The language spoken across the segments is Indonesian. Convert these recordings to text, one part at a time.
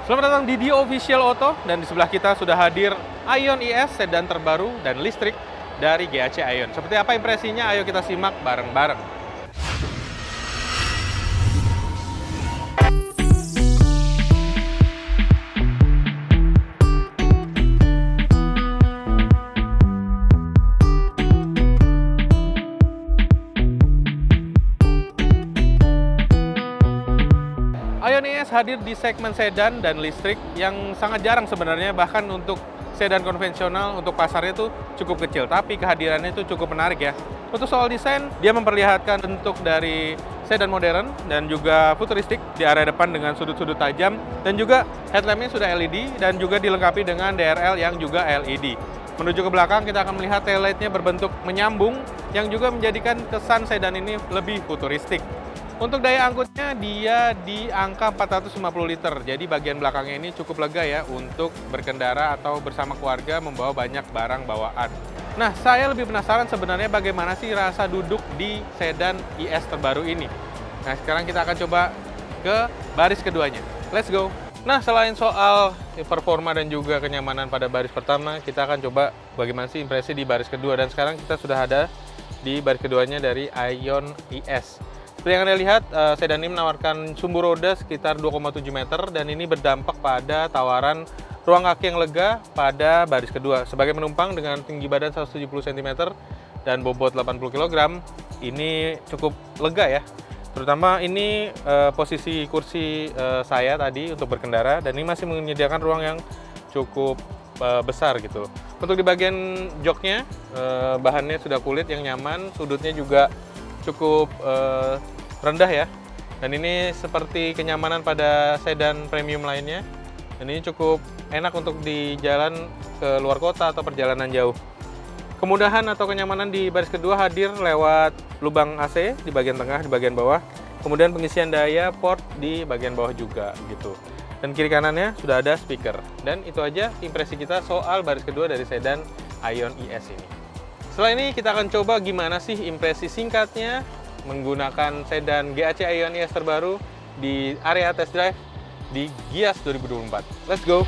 Selamat datang di Dio Official Auto, dan di sebelah kita sudah hadir Aion ES sedan terbaru dan listrik dari GAC Aion. Seperti apa impresinya? Ayo kita simak bareng-bareng. Aion ES hadir di segmen sedan dan listrik yang sangat jarang sebenarnya, bahkan untuk sedan konvensional untuk pasarnya itu cukup kecil, tapi kehadirannya itu cukup menarik ya. Untuk soal desain, dia memperlihatkan bentuk dari sedan modern dan juga futuristik di area depan dengan sudut-sudut tajam, dan juga headlampnya sudah LED dan juga dilengkapi dengan DRL yang juga LED. Menuju ke belakang, kita akan melihat taillightnya berbentuk menyambung yang juga menjadikan kesan sedan ini lebih futuristik. Untuk daya angkutnya, dia di angka 450 liter, jadi bagian belakangnya ini cukup lega ya untuk berkendara atau bersama keluarga membawa banyak barang bawaan. Nah, saya lebih penasaran sebenarnya bagaimana sih rasa duduk di sedan ES terbaru ini. Nah, sekarang kita akan coba ke baris keduanya. Let's go! Nah, selain soal performa dan juga kenyamanan pada baris pertama, kita akan coba bagaimana sih impresi di baris kedua. Dan sekarang kita sudah ada di baris keduanya dari Aion ES. Seperti yang Anda lihat, sedan ini menawarkan sumbu roda sekitar 2,7 meter dan ini berdampak pada tawaran ruang kaki yang lega pada baris kedua. Sebagai penumpang dengan tinggi badan 170 cm dan bobot 80 kg, ini cukup lega ya. Terutama ini posisi kursi saya tadi untuk berkendara, dan ini masih menyediakan ruang yang cukup besar gitu. Untuk di bagian joknya, bahannya sudah kulit yang nyaman, sudutnya juga cukup rendah ya, dan ini seperti kenyamanan pada sedan premium lainnya, dan ini cukup enak untuk di jalan ke luar kota atau perjalanan jauh. Kemudahan atau kenyamanan di baris kedua hadir lewat lubang AC di bagian tengah, di bagian bawah, kemudian pengisian daya port di bagian bawah juga gitu, dan kiri kanannya sudah ada speaker. Dan itu aja impresi kita soal baris kedua dari sedan Aion ES ini. Setelah ini kita akan coba gimana sih impresi singkatnya menggunakan sedan GAC Aion ES terbaru di area test drive di Gias 2024. Let's go!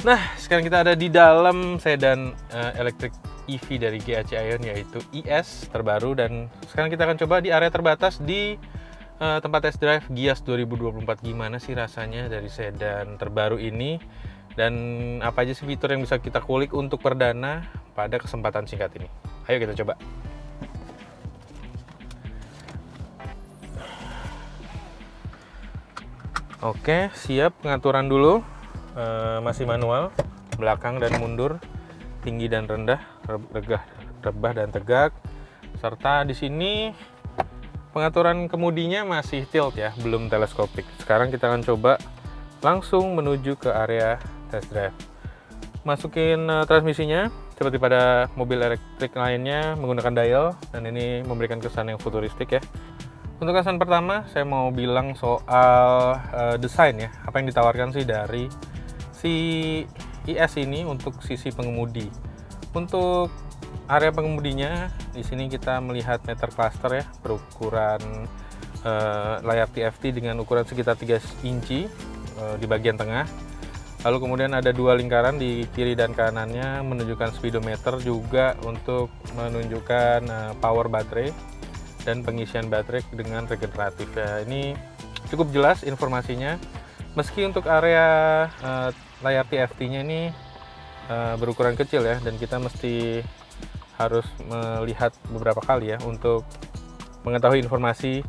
Nah, sekarang kita ada di dalam sedan elektrik EV dari GAC Aion, yaitu ES terbaru, dan sekarang kita akan coba di area terbatas di tempat test drive Gias 2024. Gimana sih rasanya dari sedan terbaru ini, dan apa aja sih fitur yang bisa kita kulik untuk perdana pada kesempatan singkat ini. Ayo kita coba. Oke, siap. Pengaturan dulu. Masih manual, belakang dan mundur, tinggi dan rendah, rebah dan tegak. Serta di sini pengaturan kemudinya masih tilt ya, belum teleskopik. Sekarang kita akan coba langsung menuju ke area test drive. Masukin transmisinya seperti pada mobil elektrik lainnya menggunakan dial, dan ini memberikan kesan yang futuristik ya. Untuk kesan pertama, saya mau bilang soal desain ya. Apa yang ditawarkan sih dari si ES ini untuk sisi pengemudi. Untuk area pengemudinya, di sini kita melihat meter cluster ya, berukuran layar TFT dengan ukuran sekitar 3 inci di bagian tengah. Lalu kemudian ada dua lingkaran di kiri dan kanannya menunjukkan speedometer, juga untuk menunjukkan power baterai dan pengisian baterai dengan regeneratif ya. Ini cukup jelas informasinya, meski untuk area layar TFT-nya ini berukuran kecil ya, dan kita mesti harus melihat beberapa kali ya untuk mengetahui informasi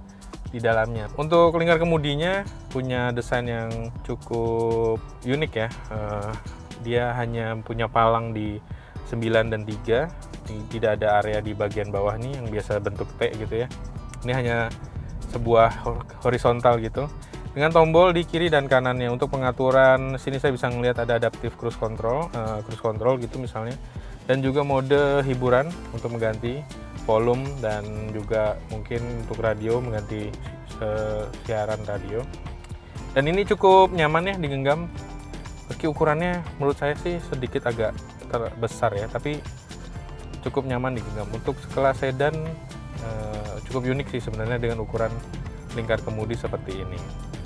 di dalamnya. Untuk lingkar kemudinya punya desain yang cukup unik ya. Dia hanya punya palang di 9 dan 3. Tidak ada area di bagian bawah nih yang biasa bentuk T gitu ya. Ini hanya sebuah horizontal gitu, dengan tombol di kiri dan kanannya. Untuk pengaturan sini saya bisa melihat ada adaptive cruise control gitu misalnya, dan juga mode hiburan untuk mengganti volume, dan juga mungkin untuk radio mengganti siaran radio. Dan ini cukup nyaman ya digenggam, meski ukurannya menurut saya sih sedikit agak terbesar ya, tapi cukup nyaman digenggam. Untuk sekelas sedan cukup unik sih sebenarnya dengan ukuran lingkar kemudi seperti ini.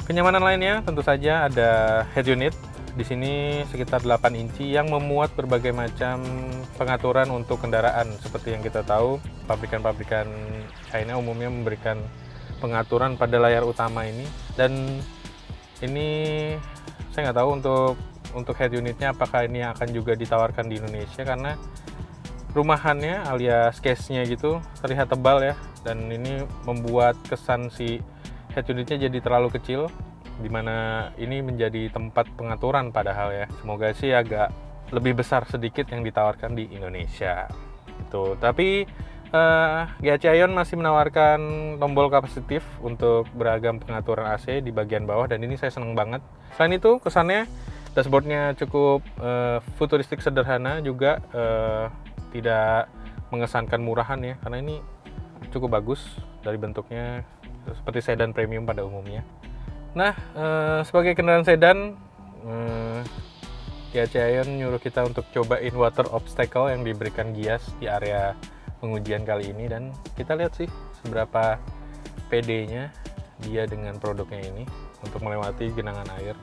Kenyamanan lainnya tentu saja ada head unit. Di sini sekitar 8 inci yang memuat berbagai macam pengaturan untuk kendaraan. Seperti yang kita tahu, pabrikan-pabrikan China umumnya memberikan pengaturan pada layar utama ini. Dan ini saya nggak tahu untuk head unitnya apakah ini akan juga ditawarkan di Indonesia, karena rumahannya alias case-nya gitu terlihat tebal ya. Dan ini membuat kesan si head unitnya jadi terlalu kecil, dimana ini menjadi tempat pengaturan padahal ya. Semoga sih agak lebih besar sedikit yang ditawarkan di Indonesia gitu. Tapi GAC Aion masih menawarkan tombol kapasitif untuk beragam pengaturan AC di bagian bawah, dan ini saya seneng banget. Selain itu kesannya dashboardnya cukup futuristik sederhana juga, tidak mengesankan murahan ya, karena ini cukup bagus dari bentuknya seperti sedan premium pada umumnya. Nah, sebagai kendaraan sedan, GAC Aion nyuruh kita untuk cobain water obstacle yang diberikan Gias di area pengujian kali ini, dan kita lihat sih seberapa PD-nya dia dengan produknya ini untuk melewati genangan air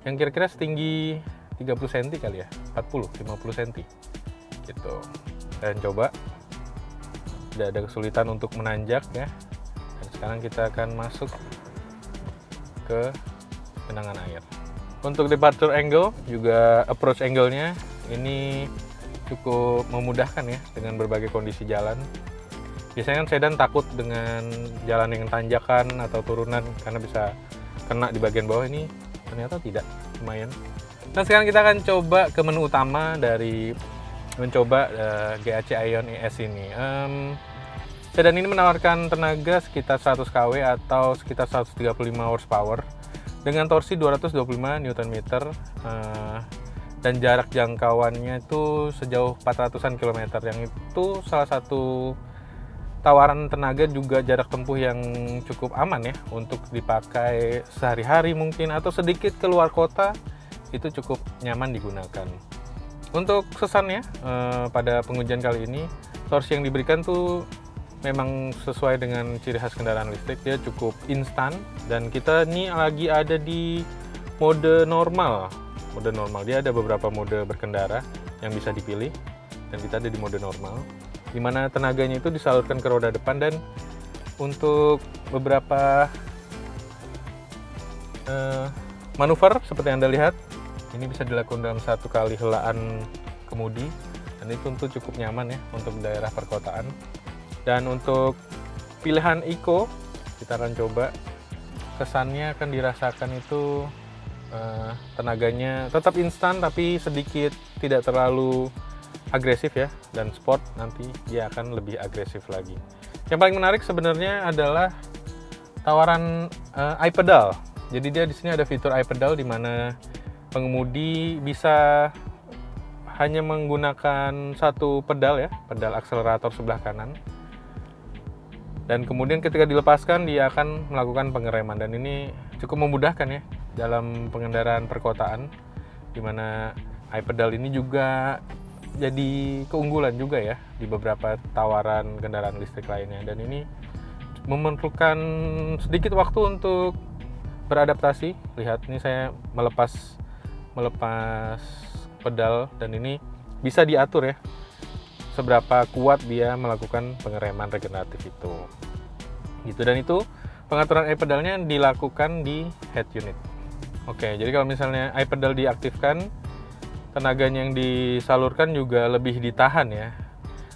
yang kira-kira setinggi 30 cm kali ya, 40-50 cm gitu. Dan coba, tidak ada kesulitan untuk menanjak ya. Dan sekarang kita akan masuk ke genangan air. Untuk departure angle juga approach angle-nya ini cukup memudahkan ya dengan berbagai kondisi jalan. Biasanya kan sedan takut dengan jalan yang tanjakan atau turunan karena bisa kena di bagian bawah, ini ternyata tidak, lumayan. Nah, sekarang kita akan coba ke menu utama dari mencoba GAC Aion ES ini. Sedan ini menawarkan tenaga sekitar 100 kW atau sekitar 135 horsepower dengan torsi 225 Nm, dan jarak jangkauannya itu sejauh 400-an kilometer, yang itu salah satu tawaran tenaga juga jarak tempuh yang cukup aman ya untuk dipakai sehari-hari mungkin, atau sedikit keluar kota itu cukup nyaman digunakan. Untuk kesannya pada pengujian kali ini, torsi yang diberikan tuh memang sesuai dengan ciri khas kendaraan listrik, dia cukup instan. Dan kita ini lagi ada di mode normal. Mode normal, dia ada beberapa mode berkendara yang bisa dipilih, dan kita ada di mode normal, dimana tenaganya itu disalurkan ke roda depan. Dan untuk beberapa manuver seperti yang Anda lihat, ini bisa dilakukan dalam satu kali helaan kemudi, dan itu tentu cukup nyaman ya untuk daerah perkotaan. Dan untuk pilihan Eco, kita akan coba, kesannya akan dirasakan itu tenaganya tetap instan tapi sedikit tidak terlalu agresif ya, dan sport nanti dia akan lebih agresif lagi. Yang paling menarik sebenarnya adalah tawaran iPedal. Jadi dia di sini ada fitur iPedal di mana pengemudi bisa hanya menggunakan satu pedal ya, pedal akselerator sebelah kanan. Dan kemudian ketika dilepaskan dia akan melakukan pengereman, dan ini cukup memudahkan ya dalam pengendaraan perkotaan, dimana iPedal ini juga jadi keunggulan juga ya di beberapa tawaran kendaraan listrik lainnya. Dan ini memerlukan sedikit waktu untuk beradaptasi. Lihat, ini saya melepas pedal, dan ini bisa diatur ya seberapa kuat dia melakukan pengereman regeneratif itu gitu. Dan itu pengaturan iPedalnya dilakukan di head unit. Oke, jadi kalau misalnya iPedal diaktifkan, tenaganya yang disalurkan juga lebih ditahan ya,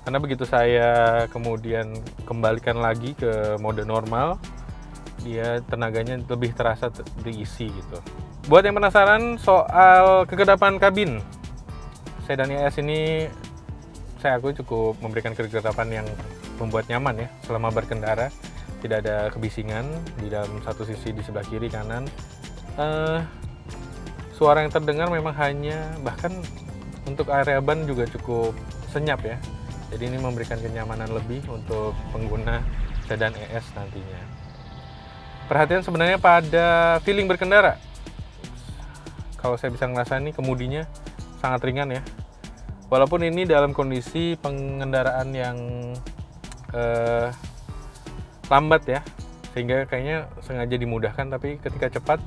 karena begitu saya kemudian kembalikan lagi ke mode normal, dia tenaganya lebih terasa diisi gitu. Buat yang penasaran soal kekedapan kabin, sedan ES ini saya akui cukup memberikan kekedapan yang membuat nyaman ya selama berkendara. Tidak ada kebisingan di dalam satu sisi, di sebelah kiri kanan. Suara yang terdengar memang hanya, bahkan untuk area ban juga cukup senyap ya. Jadi ini memberikan kenyamanan lebih untuk pengguna sedan ES nantinya. Perhatian sebenarnya pada feeling berkendara. Kalau saya bisa ngerasa nih, kemudinya sangat ringan ya. Walaupun ini dalam kondisi pengendaraan yang lambat ya, sehingga kayaknya sengaja dimudahkan, tapi ketika cepat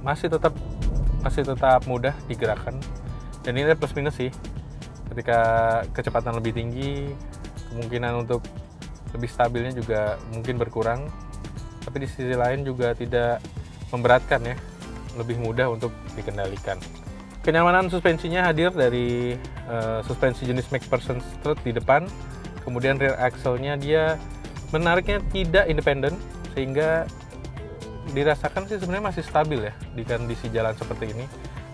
masih tetap mudah digerakkan. Dan ini plus minus sih, ketika kecepatan lebih tinggi kemungkinan untuk lebih stabilnya juga mungkin berkurang, tapi di sisi lain juga tidak memberatkan ya, lebih mudah untuk dikendalikan. Kenyamanan suspensinya hadir dari suspensi jenis McPherson strut di depan, kemudian rear axle-nya dia menariknya tidak independen, sehingga dirasakan sih sebenarnya masih stabil ya di kondisi jalan seperti ini.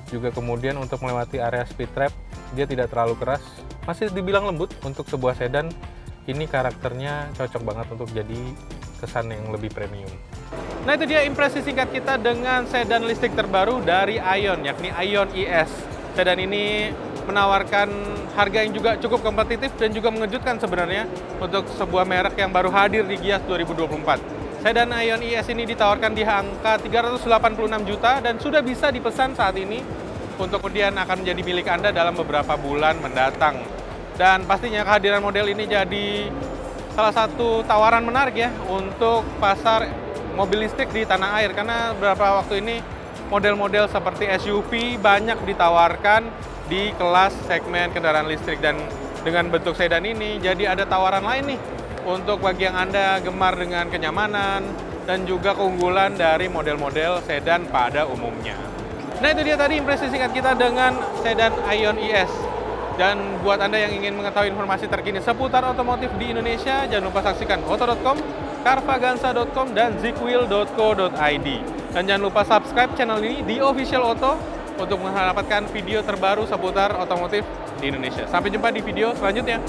Juga kemudian untuk melewati area speed trap dia tidak terlalu keras, masih dibilang lembut untuk sebuah sedan. Ini karakternya cocok banget untuk jadi kesan yang lebih premium. Nah, itu dia impresi singkat kita dengan sedan listrik terbaru dari Aion, yakni Aion ES. Sedan ini menawarkan harga yang juga cukup kompetitif dan juga mengejutkan sebenarnya untuk sebuah merek yang baru hadir di Gias 2024. Sedan Aion ES ini ditawarkan di angka 386 juta dan sudah bisa dipesan saat ini untuk kemudian akan menjadi milik Anda dalam beberapa bulan mendatang. Dan pastinya kehadiran model ini jadi salah satu tawaran menarik ya untuk pasar mobil listrik di tanah air, karena beberapa waktu ini model-model seperti SUV banyak ditawarkan di kelas segmen kendaraan listrik, dan dengan bentuk sedan ini jadi ada tawaran lain nih untuk bagi yang Anda gemar dengan kenyamanan dan juga keunggulan dari model-model sedan pada umumnya. Nah, itu dia tadi impresi singkat kita dengan sedan Aion ES. Dan buat Anda yang ingin mengetahui informasi terkini seputar otomotif di Indonesia, jangan lupa saksikan Auto.com, Carvaganza.com, dan Zikwil.co.id. Dan jangan lupa subscribe channel ini di Official Auto untuk mendapatkan video terbaru seputar otomotif di Indonesia. Sampai jumpa di video selanjutnya.